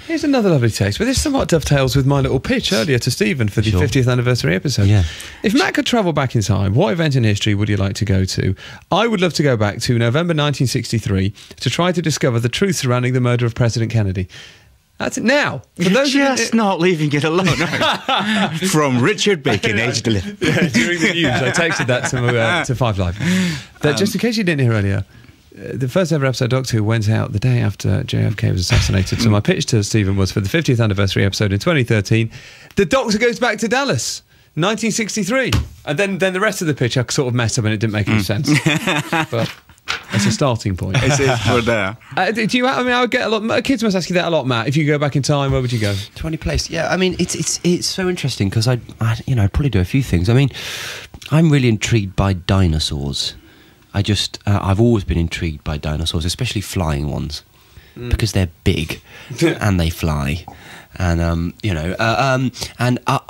Here's another lovely text, but this somewhat dovetails with my little pitch earlier to Stephen for the 50th anniversary episode. Yeah. If Matt could travel back in time, what event in history would you like to go to? I would love to go back to November 1963 to try to discover the truth surrounding the murder of President Kennedy. That's it. Now, for those just not leaving it alone. From Richard Bacon, aged 11. Yeah, during the news, I texted that to Five Live. That just in case you didn't hear earlier, the first ever episode of Doctor Who went out the day after JFK was assassinated. So my pitch to Stephen was for the 50th anniversary episode in 2013, the Doctor goes back to Dallas, 1963. And then the rest of the pitch I sort of messed up and it didn't make any sense. But it's a starting point. We're there. Do you? I mean, I would get a lot. Kids must ask you that a lot, Matt. If you go back in time, where would you go? To any place. Yeah, I mean, it's so interesting because I'd probably do a few things. I mean, I'm really intrigued by dinosaurs. I've always been intrigued by dinosaurs, especially flying ones, because they're big and they fly. And I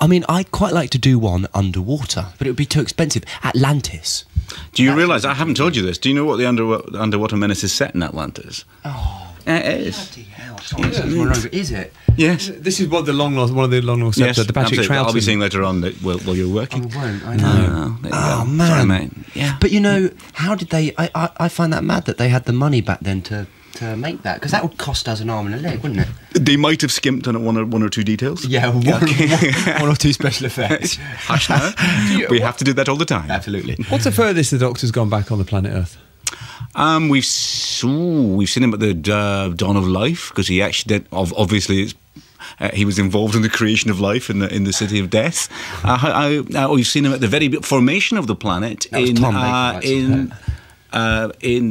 mean, I'd quite like to do one underwater, but it would be too expensive. Atlantis. Do you realise, I haven't told you this, do you know what the Underwater Menace is set in Atlantis? Oh, it is. Bloody hell. Is it? Yes. This is one of the long lost episodes, the Patrick Troughton. I'll be saying later on that while you're working. I won't, I know. Oh, man. Sorry, mate. Yeah. But you know, how did they... I find that mad that they had the money back then to make that, because that would cost us an arm and a leg, wouldn't it? They might have skimped on one or two details. Yeah, one or two special effects. Hush now. We have to do that all the time. Absolutely. What's the furthest the Doctor's gone back on the planet Earth? We've seen him at the dawn of life, because he actually did. Obviously, he was involved in the creation of life in the City of Death. We've seen him at the very formation of the planet in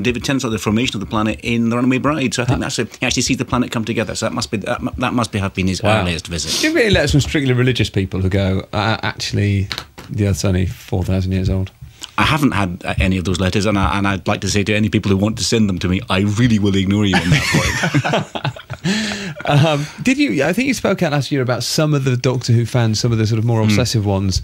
David Tennant's The Formation of the Planet in The Runaway Bride. So I think he actually sees the planet come together. So that must have been his earliest visit. Do you really let some strictly religious people who go, actually, the Earth's only 4,000 years old? I haven't had any of those letters, and I'd like to say to any people who want to send them to me, I really will ignore you on that point. Did you? I think you spoke out last year about some of the Doctor Who fans, some of the sort of more obsessive ones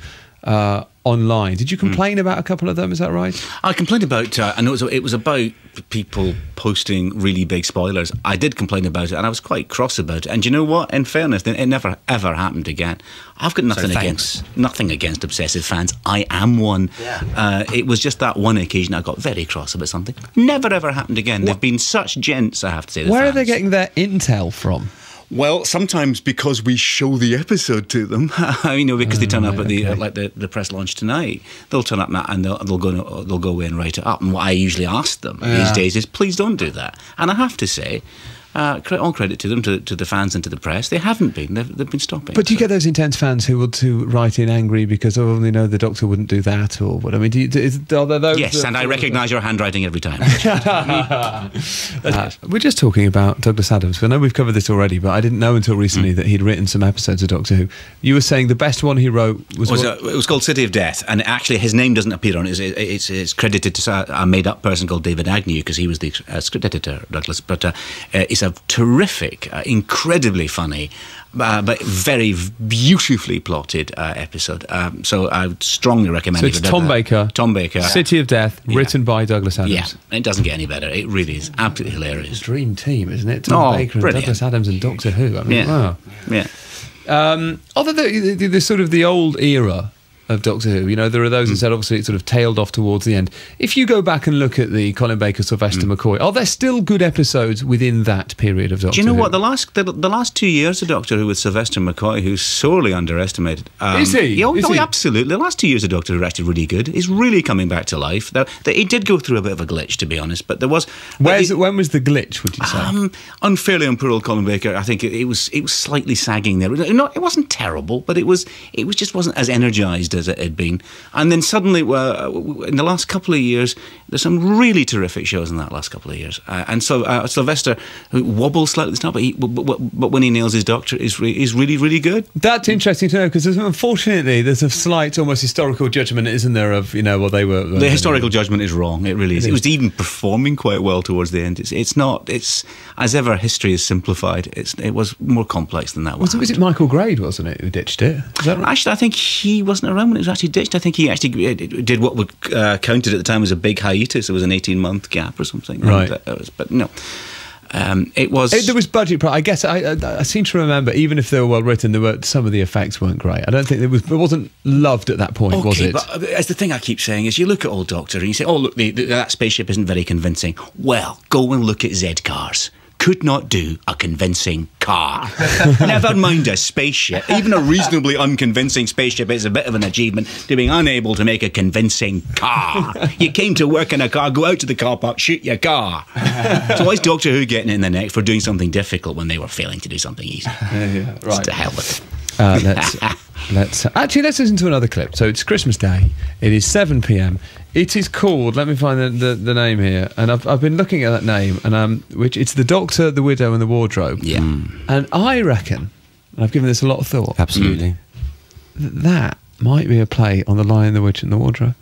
online. Did you complain about a couple of them? Is that right? I complained about. I know it was about people posting really big spoilers. I did complain about it, and I was quite cross about it. And you know what? In fairness, it never ever happened again. I've got nothing against obsessive fans. I am one. Yeah. It was just that one occasion I got very cross about something. Never ever happened again. They've been such gents, I have to say. Where are they getting their intel from? Well, sometimes because we show the episode to them, because they turn up at the press launch tonight. They'll turn up and they'll go away and write it up. And what I usually ask them these days is, please don't do that. And I have to say, all credit to them, to the fans and to the press, they haven't been. They've been stopping. But do you get those intense fans who want to write in angry because they know the Doctor wouldn't do that or what? I mean, are there those? Yes, and I recognise your handwriting every time. We're just talking about Douglas Adams. I know we've covered this already, but I didn't know until recently that he'd written some episodes of Doctor Who. You were saying the best one he wrote was it was called City of Death, and actually his name doesn't appear on it. It's credited to a made-up person called David Agnew, because he was the script editor, Douglas. But it's a terrific, incredibly funny, but very beautifully plotted episode. So I would strongly recommend it. So it's Tom Baker. City of Death, written by Douglas Adams. Yeah, it doesn't get any better. It really is absolutely hilarious. It's a dream team, isn't it? Tom Baker and Douglas Adams and Doctor Who. I mean, wow. Yeah. Although the sort of the old era of Doctor Who, there are those who said obviously it sort of tailed off towards the end. If you go back and look at the Colin Baker, Sylvester McCoy, are there still good episodes within that period of Doctor Who? Do you know what, the last 2 years of Doctor Who with Sylvester McCoy, who's sorely underestimated. Is he? Absolutely. The last 2 years of Doctor Who are actually really good. He's really coming back to life. He did go through a bit of a glitch, to be honest, but there was... When was the glitch, would you say? Unfairly on poor old Colin Baker, I think it was slightly sagging there. It wasn't terrible, but it just wasn't as energised as it had been. And then suddenly, in the last couple of years, there's some really terrific shows in that last couple of years. And so Sylvester, who wobbles slightly at the start, but when he nails his Doctor, is really, really good. That's interesting to know, because unfortunately there's a slight, almost historical judgment, isn't there, of, what they were... The historical judgment is wrong, it really is. It was even performing quite well towards the end. It's as ever, history is simplified. It was more complex than that. Was it Michael Grade, wasn't it, who ditched it? Is that right? Actually, I think he wasn't around when it was actually ditched. I think he actually did what would counted at the time as a big hiatus. It was an 18-month gap or something. Right. But no. It was. There was budget. I guess I seem to remember, even if they were well written, some of the effects weren't great. I don't think it wasn't loved at that point, was it? But as the thing I keep saying is, you look at Old Doctor and you say, "Oh, look, that spaceship isn't very convincing." Well, go and look at Z cars. Could not do a convincing car. Never mind a spaceship. Even a reasonably unconvincing spaceship is a bit of an achievement to being unable to make a convincing car. You came to work in a car, go out to the car park, shoot your car. So why is Doctor Who getting it in the neck for doing something difficult when they were failing to do something easy? Right. Just to hell with it. Let's listen to another clip. So it's Christmas Day. It is 7 p.m. It is called. Let me find the name here. And I've been looking at that name, and which it's The Doctor, the Widow, and the Wardrobe. Yeah. And I reckon, and I've given this a lot of thought. Absolutely. That might be a play on The Lion, the Witch, and the Wardrobe.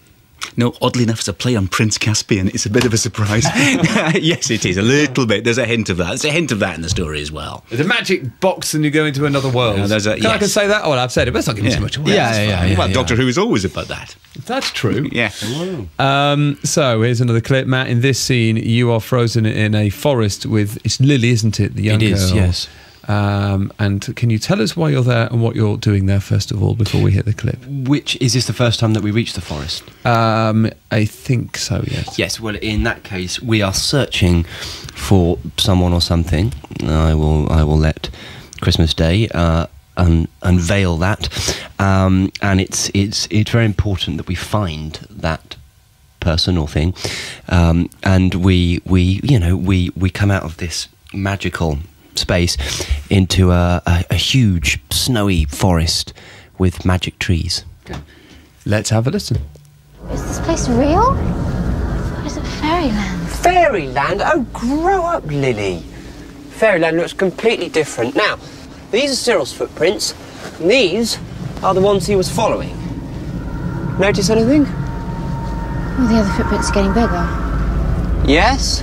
No, oddly enough, it's a play on Prince Caspian. It's a bit of a surprise. Yes, it is. A little bit. There's a hint of that. There's a hint of that in the story as well. There's a magic box and you go into another world. I can say that? Oh, well, I've said it, but it's not giving too much away. Well, Doctor Who is always about that. That's true. Yeah. So here's another clip. Matt, in this scene, you are frozen in a forest with... It's Lily, isn't it? The young girl. It is, yes. And can you tell us why you're there and what you're doing there, first of all, before we hit the clip? Is this the first time that we reach the forest? I think so, yes. Yes, well, in that case, we are searching for someone or something. I will let Christmas Day unveil that. And it's very important that we find that person or thing. And we come out of this magical space into a huge snowy forest with magic trees. Okay. Let's have a listen. Is this place real? Or is it fairyland? Fairyland? Oh, grow up, Lily. Fairyland looks completely different. Now, these are Cyril's footprints, and these are the ones he was following. Notice anything? Well, the other footprints are getting bigger. Yes?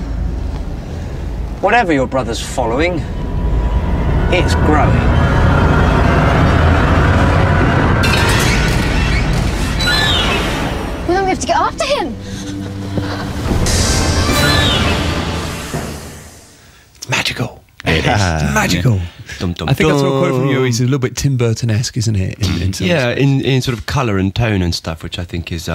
Whatever your brother's following, it's growing. Well, then we have to get after him. It's magical. It is. Magical. Dum, dum, I think that's a quote from you. dum. He's a little bit Tim Burton-esque, isn't it? In some respects. in sort of colour and tone and stuff, which I think is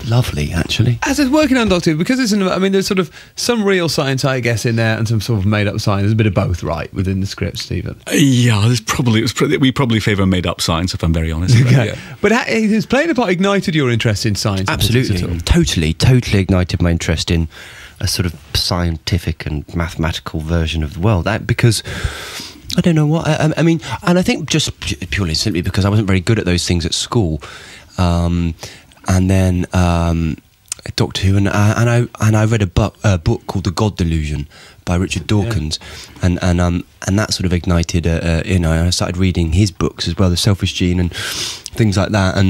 lovely, actually. As it's working on Doctor Who, because there's sort of some real science, I guess, in there, and some sort of made-up science. There's a bit of both, right, within the script, Stephen? Yeah, we probably favour made-up science, if I'm very honest. Okay. Yeah. But has playing a part ignited your interest in science? Absolutely. Totally ignited my interest in a sort of scientific and mathematical version of the world. Because I don't know what... I mean, and I think just purely simply because I wasn't very good at those things at school. And then Doctor Who, and I read a book called The God Delusion by Richard Dawkins, and that sort of ignited. I started reading his books as well, The Selfish Gene and things like that, and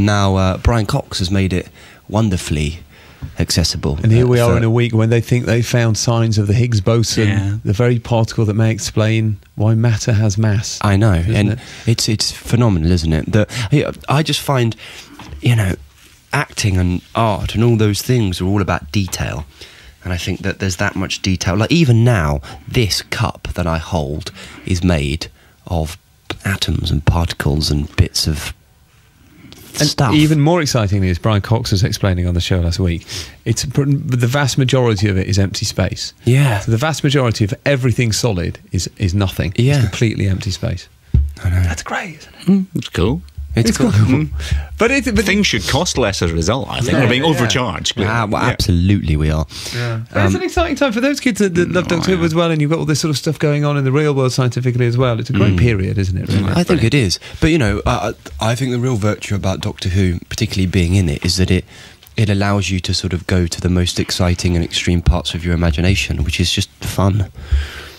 now Brian Cox has made it wonderfully accessible. And here we are in a week when they think they found signs of the Higgs boson, the very particle that may explain why matter has mass. I know, and it's phenomenal, isn't it? That I just find, acting and art and all those things are all about detail, and I think that there's that much detail. Like even now, this cup that I hold is made of atoms and particles and bits of stuff. Even more excitingly, as Brian Cox was explaining on the show last week, the vast majority of it is empty space. Yeah. So the vast majority of everything solid is nothing. Yeah. It's completely empty space. I know. That's great, isn't it? It's cool. It's cool. But things should cost less as a result, I think. We're being overcharged. Absolutely we are. Yeah. But it's an exciting time for those kids that love Doctor Who as well, and you've got all this sort of stuff going on in the real world scientifically as well. It's a great period, isn't it, really? I think it is. But, I think the real virtue about Doctor Who, particularly being in it, is that it allows you to sort of go to the most exciting and extreme parts of your imagination, which is just fun.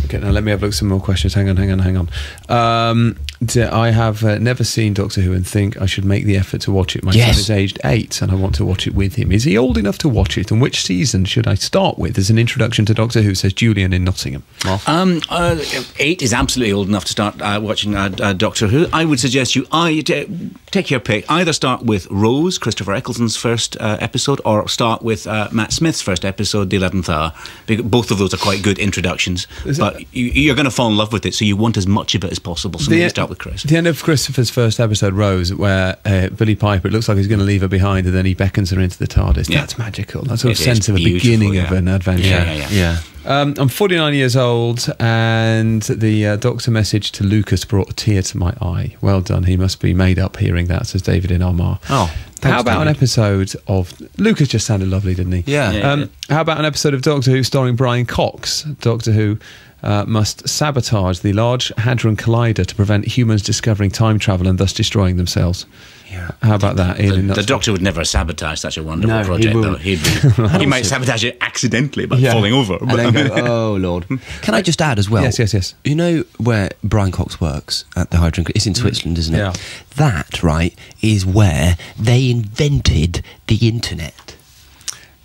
Okay, now let me have a look at some more questions. Hang on. I have never seen Doctor Who and think I should make the effort to watch it. My son is aged 8 and I want to watch it with him. Is he old enough to watch it? And which season should I start with as an introduction to Doctor Who, says Julian in Nottingham? 8 is absolutely old enough to start watching Doctor Who. I would suggest you take your pick. Either start with Rose, Christopher Eccleston's first episode, or start with Matt Smith's first episode, The 11th Hour. Both of those are quite good introductions, but you're going to fall in love with it, so you want as much of it as possible. So maybe start with Chris. The end of Christopher's first episode, Rose, where Billy Piper, it looks like he's going to leave her behind, and then he beckons her into the TARDIS. Yeah. That's magical. That sort of sense of a beginning of an adventure. Yeah. I'm 49 years old, and the Doctor message to Lucas brought a tear to my eye. Well done. He must be made up hearing that, says David in Armagh. Oh, how about an episode of... Lucas just sounded lovely, didn't he? Yeah. How about an episode of Doctor Who starring Brian Cox? Doctor Who must sabotage the Large Hadron Collider to prevent humans discovering time travel and thus destroying themselves. Yeah. How about that? The Doctor would never sabotage such a wonderful project, though. He might sabotage it accidentally by falling over. And then go, oh, Lord. Can I just add as well? Yes. You know where Brian Cox works at the Hydrogen? It's in Switzerland, isn't it? Yeah. That, right, is where they invented the internet.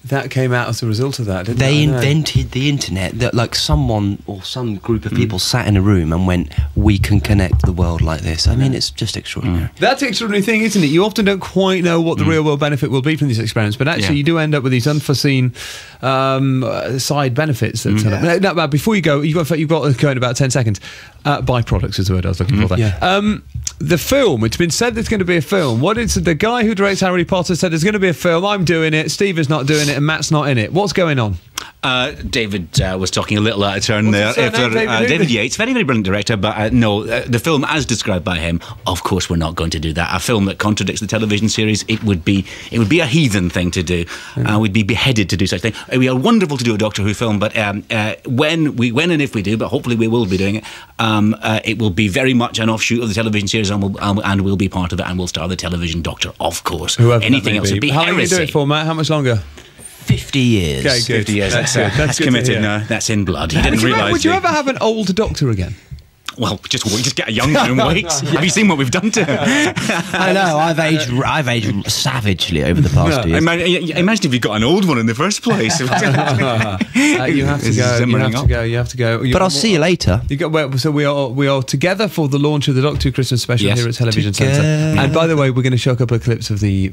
That came out as a result of that, didn't it? They invented the internet. That, like, someone or some group of people sat in a room and went, we can connect the world like this. I mean, it's just extraordinary. That's the extraordinary thing, isn't it? You often don't quite know what the real world benefit will be from these experiments, but actually you do end up with these unforeseen side benefits that turn up. No, before you go, you've got to go in about 10 seconds. Byproducts is the word I was looking for there. Yeah. The film, it's been said there's going to be a film. What is the guy who directs Harry Potter said there's going to be a film. I'm doing it, Stephen's not doing it, and Matt's not in it. What's going on? David was talking a little out of turn there. David Yates, very, very brilliant director, but no, the film as described by him, of course we're not going to do that. A film that contradicts the television series, it would be a heathen thing to do. We'd be beheaded to do such a thing. We are wonderful to do a Doctor Who film, but when and if we do, but hopefully we will be doing it, it will be very much an offshoot of the television series, and we'll be part of it, and we'll star the television Doctor, of course. Anything else would be heresy. How long are you doing it for, Matt? How much longer? 50 years. Okay, good. 50 years. That's committed now. That's in blood. He didn't realise. Would you ever have an old Doctor again? Well, just get a young one and wait. Have you seen what we've done to him? I know. I've aged savagely over the past years. Imagine if you got an old one in the first place. You have to go. But I'll see you later. So we are together for the launch of the Doctor Who Christmas special here at Television Centre. And by the way, we're going to show a couple of clips of the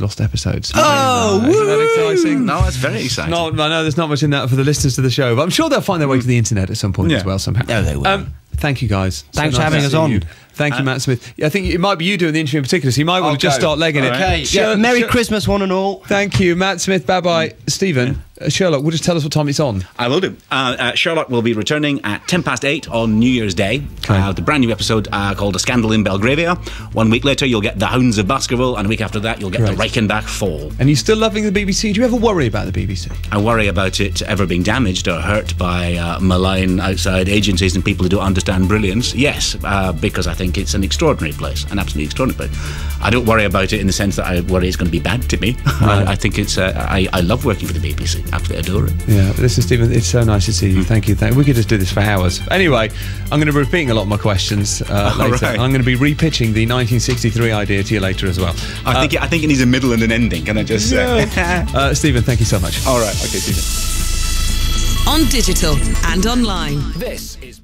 lost episodes. Oh, isn't that exciting? No, it's very exciting. I know there's not much in that for the listeners to the show, but I'm sure they'll find their way to the internet at some point as well somehow. No, they will. Thank you, guys. Thanks for having us on. Thank you, Matt Smith. I think it might be you doing the interview in particular, so you might want to just start legging it. Okay. Merry Christmas, one and all. Thank you, Matt Smith. Bye-bye. Stephen, Sherlock, will just tell us what time it's on. I will do. Sherlock will be returning at 8:10 on New Year's Day. The brand new episode called A Scandal in Belgravia. 1 week later, you'll get The Hounds of Baskerville, and a week after that, you'll get The Reichenbach Fall. And you're still loving the BBC? Do you ever worry about the BBC? I worry about it ever being damaged or hurt by malign outside agencies and people who don't understand brilliance. Yes, because I think it's an extraordinary place, an absolutely extraordinary place. I don't worry about it in the sense that I worry it's going to be bad to me. Right. I think it's. I love working for the BBC. Absolutely adore it. Yeah, listen, Stephen, it's so nice to see you. Thank you. We could just do this for hours. Anyway, I'm going to be repeating a lot of my questions later. Right. I'm going to be repitching the 1963 idea to you later as well. I think it needs a middle and an ending. Can I just say? Stephen, thank you so much. All right. Okay, Stephen. On digital and online. This is.